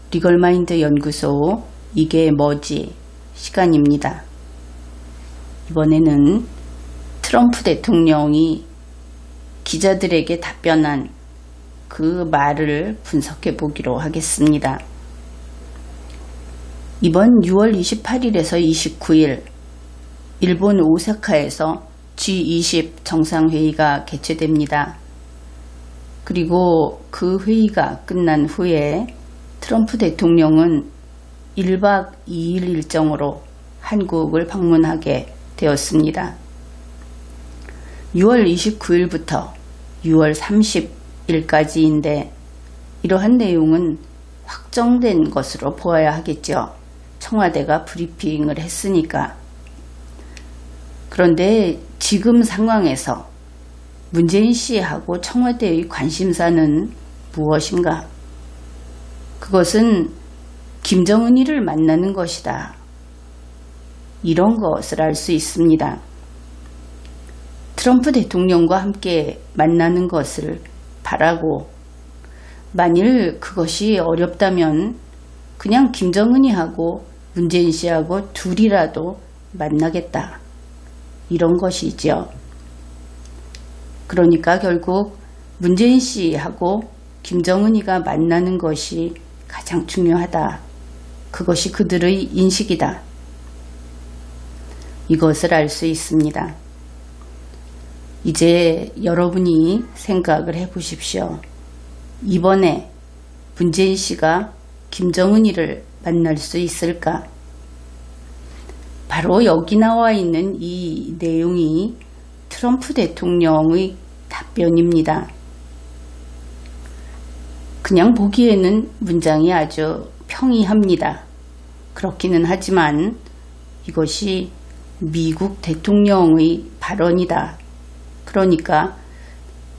리걸마인드 연구소 이게 뭐지 시간입니다. 이번에는 트럼프 대통령이 기자들에게 답변한 그 말을 분석해 보기로 하겠습니다. 이번 6월 28일에서 29일 일본 오사카에서 G20 정상회의가 개최됩니다. 그리고 그 회의가 끝난 후에 트럼프 대통령은 1박 2일 일정으로 한국을 방문하게 되었습니다. 6월 29일부터 6월 30일까지인데 이러한 내용은 확정된 것으로 보아야 하겠죠. 청와대가 브리핑을 했으니까. 그런데 지금 상황에서 문재인 씨하고 청와대의 관심사는 무엇인가? 그것은 김정은이를 만나는 것이다. 이런 것을 알 수 있습니다. 트럼프 대통령과 함께 만나는 것을 바라고 만일 그것이 어렵다면 그냥 김정은이하고 문재인 씨하고 둘이라도 만나겠다. 이런 것이죠. 그러니까 결국 문재인 씨하고 김정은이가 만나는 것이 가장 중요하다. 그것이 그들의 인식이다. 이것을 알 수 있습니다. 이제 여러분이 생각을 해보십시오. 이번에 문재인 씨가 김정은이를 만날 수 있을까? 바로 여기 나와 있는 이 내용이 트럼프 대통령의 답변입니다. 그냥 보기에는 문장이 아주 평이합니다. 그렇기는 하지만 이것이 미국 대통령의 발언이다. 그러니까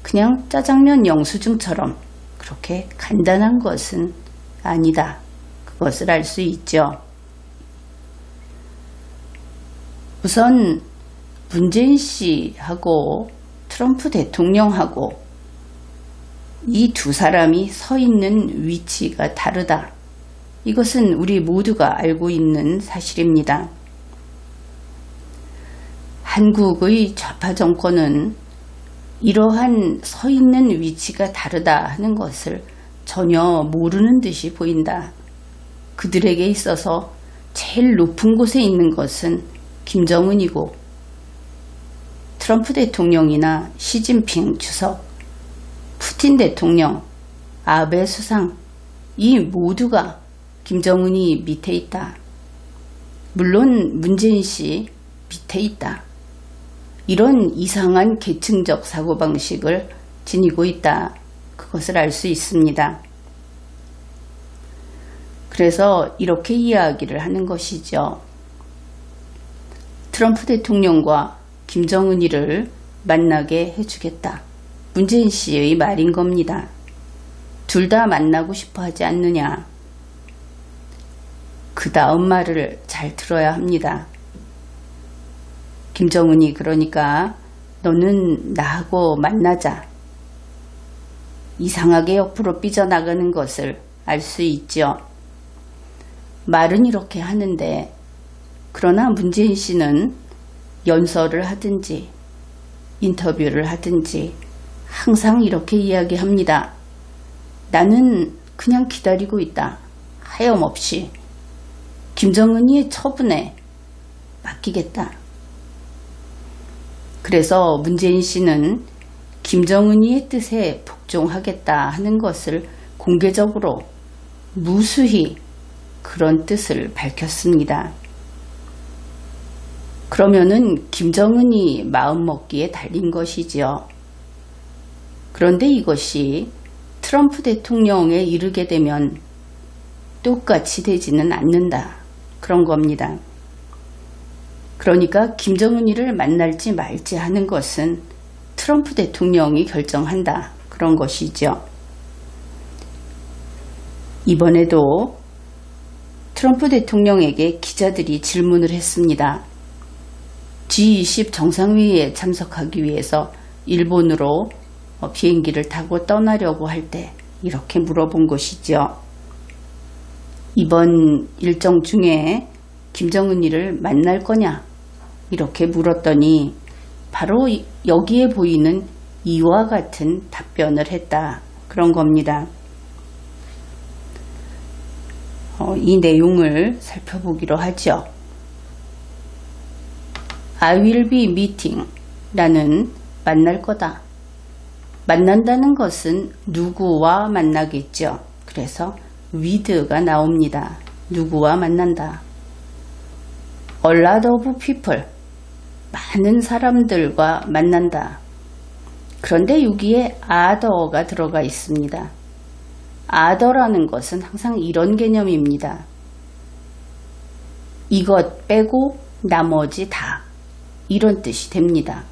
그냥 짜장면 영수증처럼 그렇게 간단한 것은 아니다. 그것을 알 수 있죠. 우선 문재인 씨하고 트럼프 대통령하고 이 두 사람이 서 있는 위치가 다르다. 이것은 우리 모두가 알고 있는 사실입니다. 한국의 좌파 정권은 이러한 서 있는 위치가 다르다 하는 것을 전혀 모르는 듯이 보인다. 그들에게 있어서 제일 높은 곳에 있는 것은 김정은이고 트럼프 대통령이나 시진핑 주석, 푸틴 대통령, 아베 수상 이 모두가 김정은이 밑에 있다. 물론 문재인 씨 밑에 있다. 이런 이상한 계층적 사고방식을 지니고 있다. 그것을 알 수 있습니다. 그래서 이렇게 이야기를 하는 것이죠. 트럼프 대통령과 김정은이를 만나게 해주겠다. 문재인 씨의 말인 겁니다. 둘 다 만나고 싶어 하지 않느냐. 그 다음 말을 잘 들어야 합니다. 김정은이 그러니까 너는 나하고 만나자. 이상하게 옆으로 삐져나가는 것을 알 수 있죠. 말은 이렇게 하는데 그러나 문재인 씨는 연설을 하든지 인터뷰를 하든지 항상 이렇게 이야기합니다. 나는 그냥 기다리고 있다. 하염없이 김정은이의 처분에 맡기겠다. 그래서 문재인 씨는 김정은이의 뜻에 복종하겠다 하는 것을 공개적으로 무수히 그런 뜻을 밝혔습니다. 그러면은 김정은이 마음먹기에 달린 것이지요. 그런데 이것이 트럼프 대통령에 이르게 되면 똑같이 되지는 않는다. 그런 겁니다. 그러니까 김정은이를 만날지 말지 하는 것은 트럼프 대통령이 결정한다. 그런 것이죠. 이번에도 트럼프 대통령에게 기자들이 질문을 했습니다. G20 정상회의에 참석하기 위해서 일본으로 비행기를 타고 떠나려고 할 때 이렇게 물어본 것이죠. 이번 일정 중에 김정은이를 만날 거냐? 이렇게 물었더니 바로 여기에 보이는 이와 같은 답변을 했다. 그런 겁니다. 이 내용을 살펴보기로 하죠. I will be meeting 라는 만날 거다. 만난다는 것은 누구와 만나겠죠. 그래서 with가 나옵니다. 누구와 만난다. A lot of people. 많은 사람들과 만난다. 그런데 여기에 other가 들어가 있습니다. other라는 것은 항상 이런 개념입니다. 이것 빼고 나머지 다. 이런 뜻이 됩니다.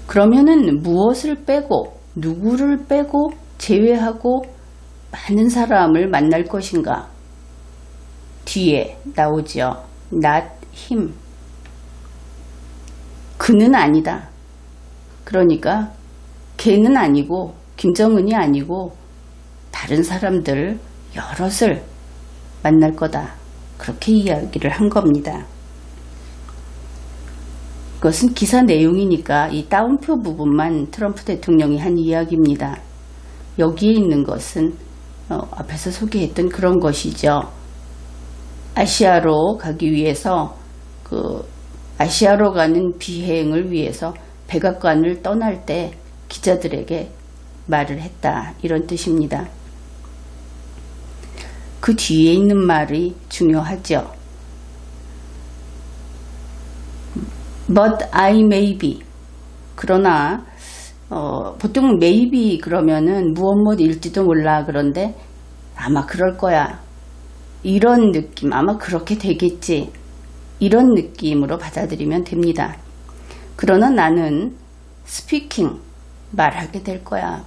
그러면은 무엇을 빼고 누구를 빼고 제외하고 많은 사람을 만날 것인가? 뒤에 나오죠. Not him. 그는 아니다. 그러니까 걔는 아니고 김정은이 아니고 다른 사람들 여럿을 만날 거다. 그렇게 이야기를 한 겁니다. 이것은 기사 내용이니까 이 따옴표 부분만 트럼프 대통령이 한 이야기입니다. 여기에 있는 것은 앞에서 소개했던 그런 것이죠. 아시아로 가기 위해서 아시아로 가는 비행을 위해서 백악관을 떠날 때 기자들에게 말을 했다. 이런 뜻입니다. 그 뒤에 있는 말이 중요하죠. But I may be. 그러나 보통 maybe 그러면은 무엇일지도 몰라. 그런데 아마 그럴 거야. 이런 느낌, 아마 그렇게 되겠지. 이런 느낌으로 받아들이면 됩니다. 그러나 나는 speaking, 말하게 될 거야.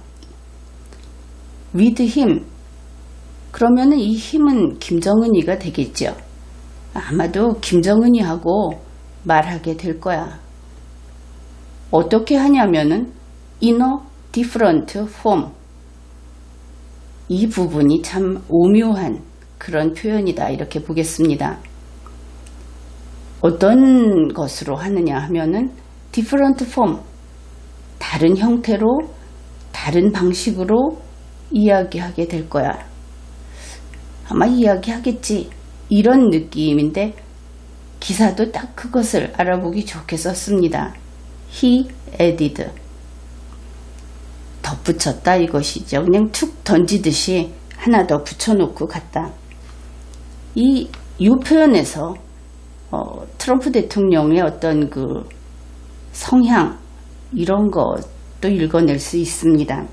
with him. 그러면은 이 힘은 김정은이가 되겠죠. 아마도 김정은이하고 말하게 될 거야. 어떻게 하냐면은 in a different form. 이 부분이 참 오묘한 그런 표현이다. 이렇게 보겠습니다. 어떤 것으로 하느냐 하면은 different form. 다른 형태로, 다른 방식으로 이야기하게 될 거야. 아마 이야기하겠지. 이런 느낌인데 기사도 딱 그것을 알아보기 좋게 썼습니다. He added. 덧붙였다 이것이죠. 그냥 툭 던지듯이 하나 더 붙여놓고 갔다. 이 표현에서 트럼프 대통령의 어떤 그 성향 이런 것도 읽어낼 수 있습니다.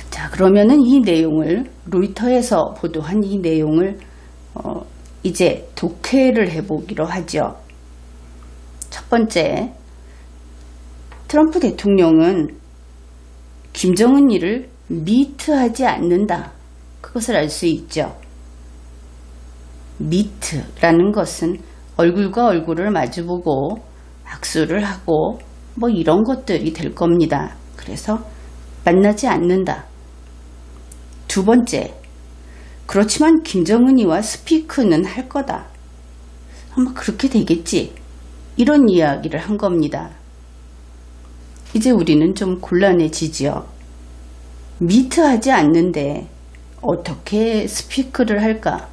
자, 그러면은 이 내용을 로이터에서 보도한 이 내용을 이제 독해를 해보기로 하죠. 첫 번째, 트럼프 대통령은 김정은이를 미트하지 않는다. 그것을 알 수 있죠. 미트라는 것은 얼굴과 얼굴을 마주보고 악수를 하고 뭐 이런 것들이 될 겁니다. 그래서 만나지 않는다. 두 번째, 그렇지만 김정은이와 스피크는 할 거다. 아마 그렇게 되겠지. 이런 이야기를 한 겁니다. 이제 우리는 좀 곤란해지죠. 미트하지 않는데 어떻게 스피크를 할까?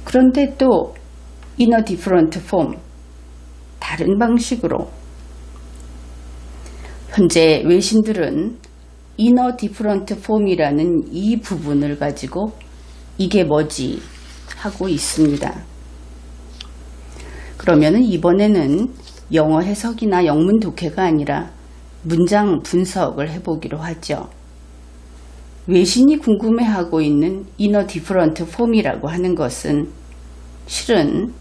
그런데 또 in a different form, 다른 방식으로. 현재 외신들은 in a different form이라는 이 부분을 가지고 이게 뭐지 하고 있습니다. 그러면은 이번에는 영어 해석이나 영문 독해가 아니라 문장 분석을 해보기로 하죠. 외신이 궁금해하고 있는 in a different form이라고 하는 것은 실은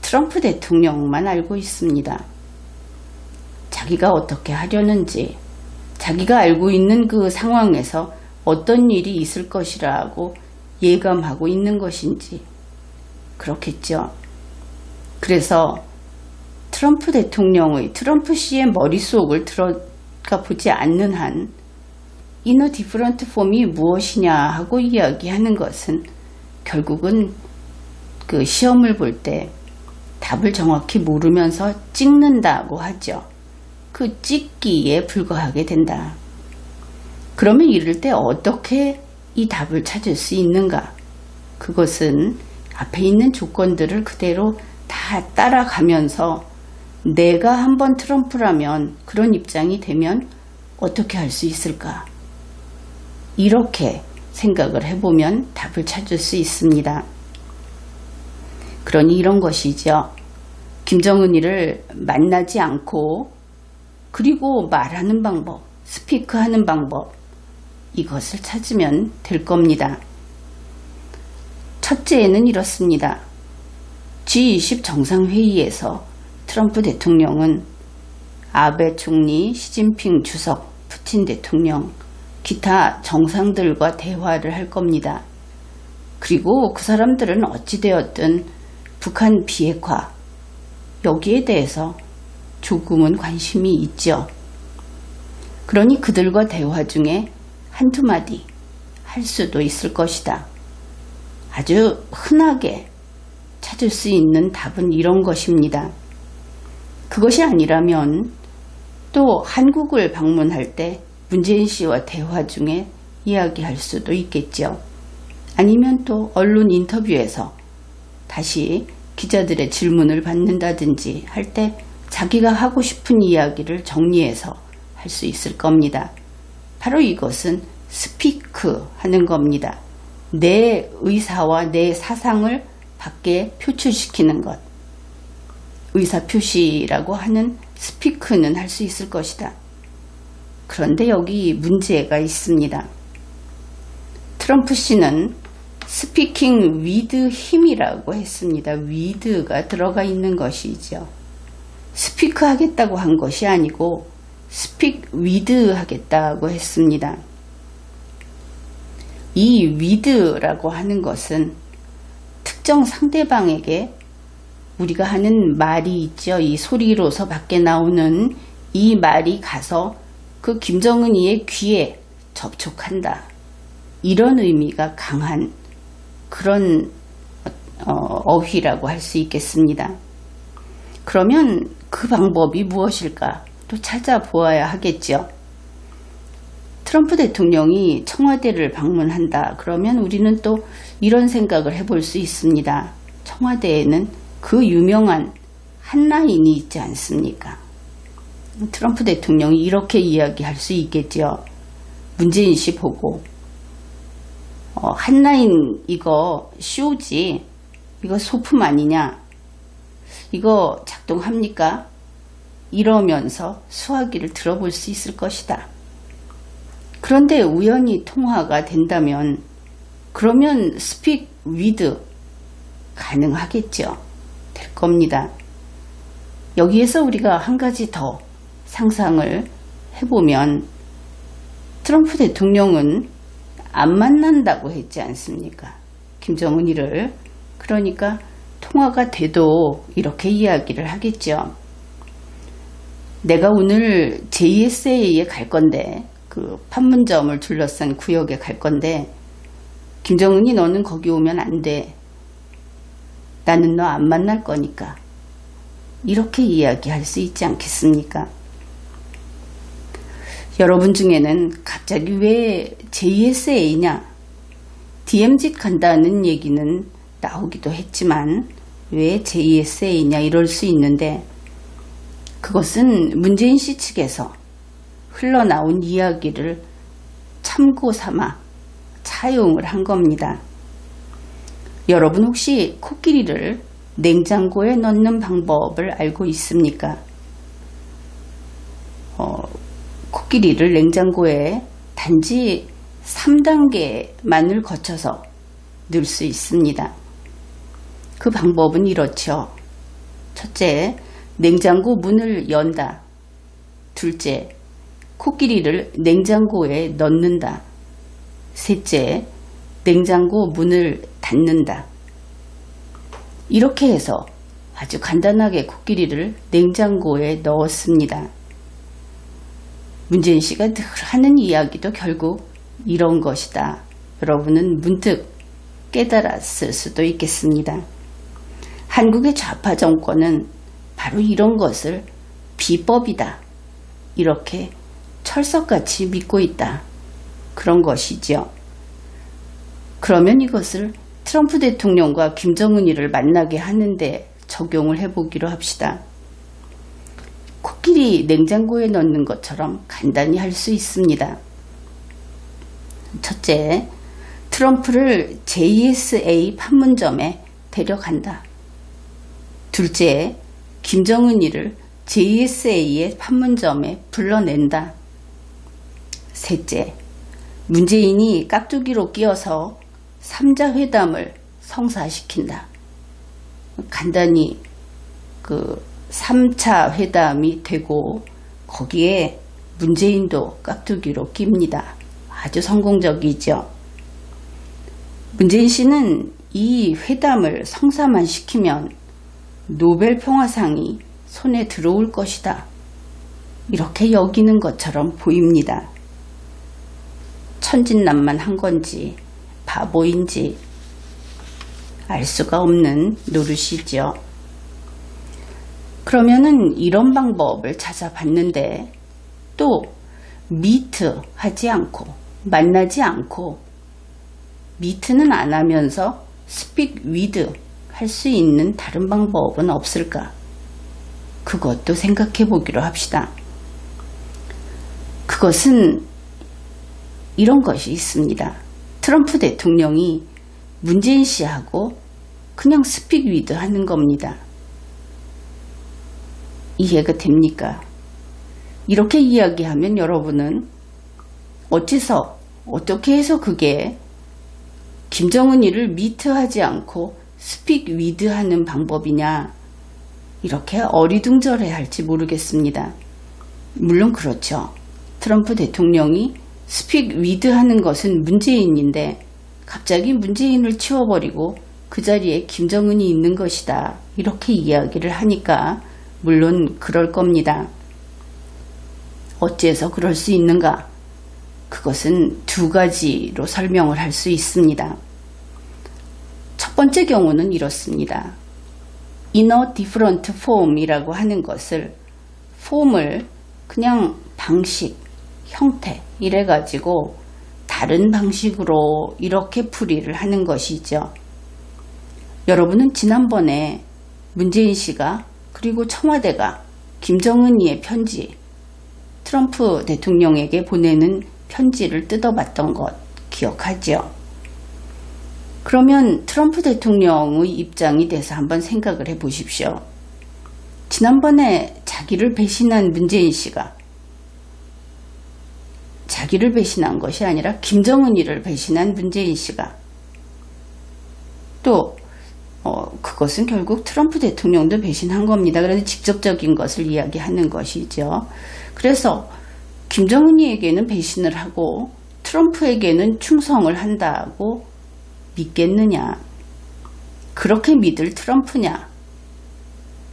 트럼프 대통령만 알고 있습니다. 자기가 어떻게 하려는지, 자기가 알고 있는 그 상황에서 어떤 일이 있을 것이라고 예감하고 있는 것인지 그렇겠죠. 그래서 트럼프 씨의 머릿속을 들어가 보지 않는 한 inner different form이 무엇이냐 하고 이야기하는 것은 결국은 그 시험을 볼 때 답을 정확히 모르면서 찍는다고 하죠. 그 찍기에 불과하게 된다. 그러면 이럴 때 어떻게 이 답을 찾을 수 있는가? 그것은 앞에 있는 조건들을 그대로 다 따라가면서 내가 한번 트럼프라면 그런 입장이 되면 어떻게 할 수 있을까? 이렇게 생각을 해보면 답을 찾을 수 있습니다. 그러니 이런 것이죠. 김정은이를 만나지 않고 그리고 말하는 방법, 스피크하는 방법 이것을 찾으면 될 겁니다. 첫째는 이렇습니다. G20 정상회의에서 트럼프 대통령은 아베 총리, 시진핑 주석, 푸틴 대통령, 기타 정상들과 대화를 할 겁니다. 그리고 그 사람들은 어찌되었든 북한 비핵화 여기에 대해서 조금은 관심이 있죠. 그러니 그들과 대화 중에 한두 마디 할 수도 있을 것이다. 아주 흔하게 찾을 수 있는 답은 이런 것입니다. 그것이 아니라면 또 한국을 방문할 때 문재인 씨와 대화 중에 이야기할 수도 있겠죠. 아니면 또 언론 인터뷰에서 다시 기자들의 질문을 받는다든지 할 때 자기가 하고 싶은 이야기를 정리해서 할 수 있을 겁니다. 바로 이것은 스피크 하는 겁니다. 내 의사와 내 사상을 밖에 표출시키는 것. 의사표시라고 하는 스피크는 할 수 있을 것이다. 그런데 여기 문제가 있습니다. 트럼프 씨는 스피킹 위드 힘이라고 했습니다. 위드가 들어가 있는 것이죠. 스피크 하겠다고 한 것이 아니고 스픽 위드 하겠다고 했습니다. 이 위드라고 하는 것은 특정 상대방에게 우리가 하는 말이 있죠. 이 소리로서 밖에 나오는 이 말이 가서 그 김정은이의 귀에 접촉한다. 이런 의미가 강한 그런 어휘라고 할 수 있겠습니다. 그러면 그 방법이 무엇일까? 또 찾아보아야 하겠죠. 트럼프 대통령이 청와대를 방문한다. 그러면 우리는 또 이런 생각을 해볼 수 있습니다. 청와대에는 그 유명한 한라인이 있지 않습니까? 트럼프 대통령이 이렇게 이야기할 수 있겠죠. 문재인 씨 보고 한라인 이거 쇼지? 이거 소품 아니냐? 이거 작동합니까? 이러면서 수화기를 들어볼 수 있을 것이다. 그런데 우연히 통화가 된다면 그러면 speak with 가능하겠죠. 될 겁니다. 여기에서 우리가 한 가지 더 상상을 해보면 트럼프 대통령은 안 만난다고 했지 않습니까? 김정은이를. 그러니까 통화가 돼도 이렇게 이야기를 하겠죠. 내가 오늘 JSA에 갈 건데 그 판문점을 둘러싼 구역에 갈 건데 김정은이 너는 거기 오면 안 돼. 나는 너 안 만날 거니까. 이렇게 이야기할 수 있지 않겠습니까? 여러분 중에는 갑자기 왜 JSA냐? DMZ 간다는 얘기는 나오기도 했지만 왜 JSA냐 이럴 수 있는데 그것은 문재인 씨 측에서 흘러나온 이야기를 참고 삼아 차용을 한 겁니다. 여러분 혹시 코끼리를 냉장고에 넣는 방법을 알고 있습니까? 코끼리를 냉장고에 단지 3단계만을 거쳐서 넣을 수 있습니다. 그 방법은 이렇죠. 첫째, 냉장고 문을 연다. 둘째, 코끼리를 냉장고에 넣는다. 셋째, 냉장고 문을 닫는다. 이렇게 해서 아주 간단하게 코끼리를 냉장고에 넣었습니다. 문재인 씨가 늘 하는 이야기도 결국 이런 것이다. 여러분은 문득 깨달았을 수도 있겠습니다. 한국의 좌파 정권은 바로 이런 것을 비법이다. 이렇게 철석같이 믿고 있다. 그런 것이죠. 그러면 이것을 트럼프 대통령과 김정은이를 만나게 하는데 적용을 해보기로 합시다. 코끼리 냉장고에 넣는 것처럼 간단히 할 수 있습니다. 첫째, 트럼프를 JSA 판문점에 데려간다. 둘째, 김정은이를 JSA의 판문점에 불러낸다. 셋째, 문재인이 깍두기로 끼어서 3자 회담을 성사시킨다. 간단히 3차 회담이 되고 거기에 문재인도 깍두기로 낍니다. 아주 성공적이죠. 문재인 씨는 이 회담을 성사만 시키면 노벨 평화상이 손에 들어올 것이다. 이렇게 여기는 것처럼 보입니다. 천진난만한 건지 바보인지 알 수가 없는 노릇이죠. 그러면은 이런 방법을 찾아봤는데 또 미트 하지 않고 만나지 않고 미트는 안 하면서 스픽 위드 할 수 있는 다른 방법은 없을까? 그것도 생각해 보기로 합시다. 그것은 이런 것이 있습니다. 트럼프 대통령이 문재인 씨하고 그냥 스픽 위드 하는 겁니다. 이해가 됩니까? 이렇게 이야기하면 여러분은 어떻게 해서 그게 김정은이를 미트하지 않고 스픽 위드 하는 방법이냐, 이렇게 어리둥절해 할지 모르겠습니다. 물론 그렇죠. 트럼프 대통령이 스픽 위드 하는 것은 문재인인데 갑자기 문재인을 치워버리고 그 자리에 김정은이 있는 것이다. 이렇게 이야기를 하니까 물론 그럴 겁니다. 어째서 그럴 수 있는가? 그것은 두 가지로 설명을 할 수 있습니다. 첫 번째 경우는 이렇습니다. Inner Different Form이라고 하는 것을 폼을 그냥 방식, 형태 이래가지고 다른 방식으로 이렇게 풀이를 하는 것이죠. 여러분은 지난번에 문재인 씨가 그리고 청와대가 김정은이의 편지, 트럼프 대통령에게 보내는 편지를 뜯어봤던 것 기억하죠? 그러면 트럼프 대통령의 입장이 돼서 한번 생각을 해보십시오. 지난번에 자기를 배신한 문재인 씨가 자기를 배신한 것이 아니라 김정은이를 배신한 문재인 씨가 또 그것은 결국 트럼프 대통령도 배신한 겁니다. 그래서 직접적인 것을 이야기하는 것이죠. 그래서 김정은이에게는 배신을 하고 트럼프에게는 충성을 한다고 믿겠느냐? 그렇게 믿을 트럼프냐?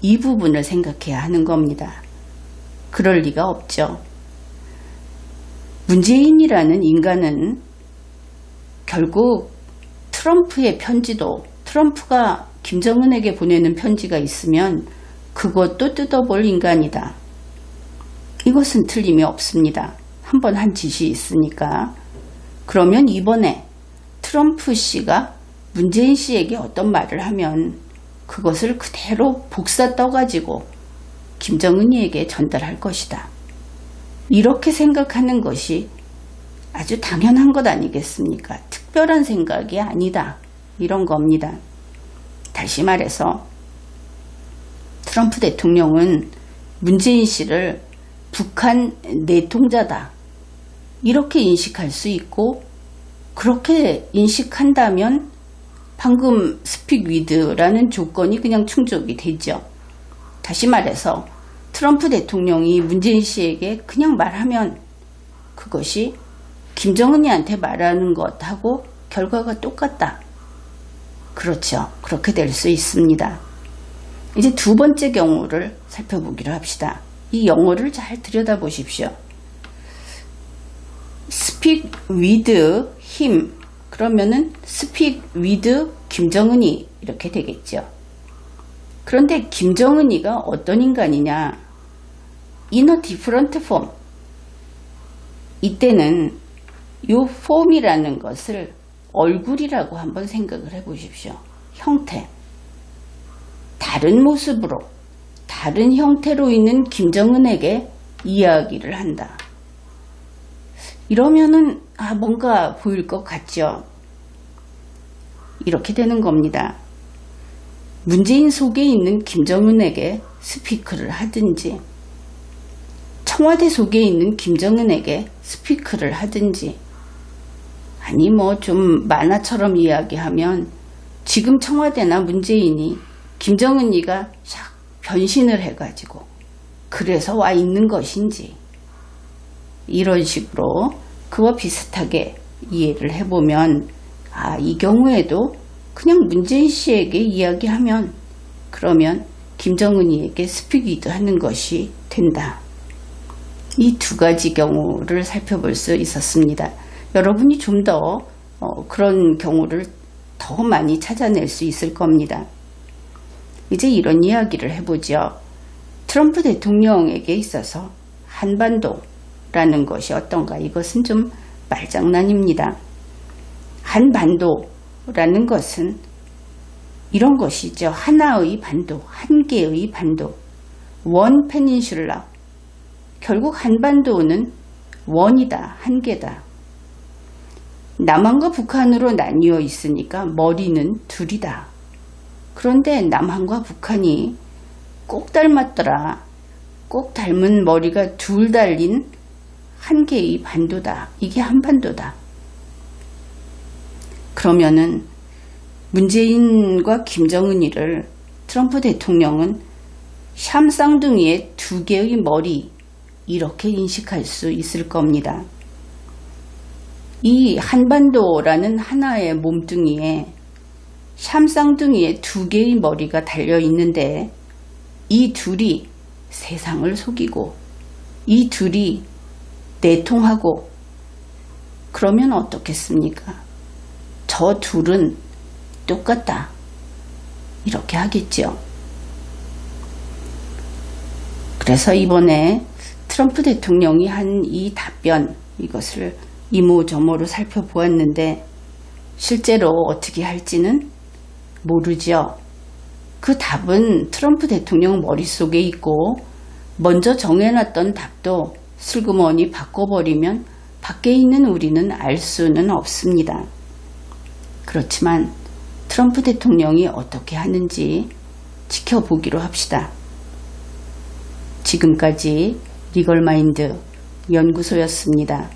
이 부분을 생각해야 하는 겁니다. 그럴 리가 없죠. 문재인이라는 인간은 결국 트럼프의 편지도 트럼프가 김정은에게 보내는 편지가 있으면 그것도 뜯어볼 인간이다. 이것은 틀림이 없습니다. 한번 한 짓이 있으니까. 그러면 이번에 트럼프 씨가 문재인 씨에게 어떤 말을 하면 그것을 그대로 복사 떠가지고 김정은이에게 전달할 것이다. 이렇게 생각하는 것이 아주 당연한 것 아니겠습니까? 특별한 생각이 아니다. 이런 겁니다. 다시 말해서 트럼프 대통령은 문재인 씨를 북한 내통자다. 이렇게 인식할 수 있고 그렇게 인식한다면 방금 스픽 위드라는 조건이 그냥 충족이 되죠. 다시 말해서 트럼프 대통령이 문재인 씨에게 그냥 말하면 그것이 김정은이한테 말하는 것하고 결과가 똑같다. 그렇죠. 그렇게 될 수 있습니다. 이제 두 번째 경우를 살펴보기로 합시다. 이 영어를 잘 들여다보십시오. speak with him 그러면은 speak with 김정은이 이렇게 되겠죠. 그런데 김정은이가 어떤 인간이냐? in a different form. 이때는 이 form이라는 것을 얼굴이라고 한번 생각을 해 보십시오. 형태. 다른 모습으로, 다른 형태로 있는 김정은에게 이야기를 한다. 이러면은 뭔가 보일 것 같죠. 이렇게 되는 겁니다. 문재인 속에 있는 김정은에게 스피크를 하든지 청와대 속에 있는 김정은에게 스피크를 하든지 아니 뭐 좀 만화처럼 이야기하면 지금 청와대나 문재인이 김정은이가 샥 변신을 해가지고 그래서 와 있는 것인지 이런 식으로 그와 비슷하게 이해를 해보면 이 경우에도 그냥 문재인 씨에게 이야기하면 그러면 김정은이에게 스피기도 하는 것이 된다. 이 두 가지 경우를 살펴볼 수 있었습니다. 여러분이 좀 더 그런 경우를 더 많이 찾아낼 수 있을 겁니다. 이제 이런 이야기를 해보죠. 트럼프 대통령에게 있어서 한반도라는 것이 어떤가? 이것은 좀 말장난입니다. 한반도라는 것은 이런 것이죠. 하나의 반도, 한 개의 반도, 원 페닌슐라. 결국 한반도는 원이다, 한 개다. 남한과 북한으로 나뉘어 있으니까 머리는 둘이다. 그런데 남한과 북한이 꼭 닮았더라. 꼭 닮은 머리가 둘 달린 한 개의 반도다. 이게 한반도다. 그러면은 문재인과 김정은이를 트럼프 대통령은 샴쌍둥이의 두 개의 머리 이렇게 인식할 수 있을 겁니다. 이 한반도라는 하나의 몸뚱이에 샴쌍둥이의 두 개의 머리가 달려 있는데 이 둘이 세상을 속이고 이 둘이 내통하고 그러면 어떻겠습니까? 저 둘은 똑같다. 이렇게 하겠죠. 그래서 이번에 트럼프 대통령이 한 이 답변 이것을 이모저모로 살펴보았는데 실제로 어떻게 할지는 모르죠. 그 답은 트럼프 대통령 머릿속에 있고 먼저 정해놨던 답도 슬그머니 바꿔버리면 밖에 있는 우리는 알 수는 없습니다. 그렇지만 트럼프 대통령이 어떻게 하는지 지켜보기로 합시다. 지금까지 리걸마인드 연구소였습니다.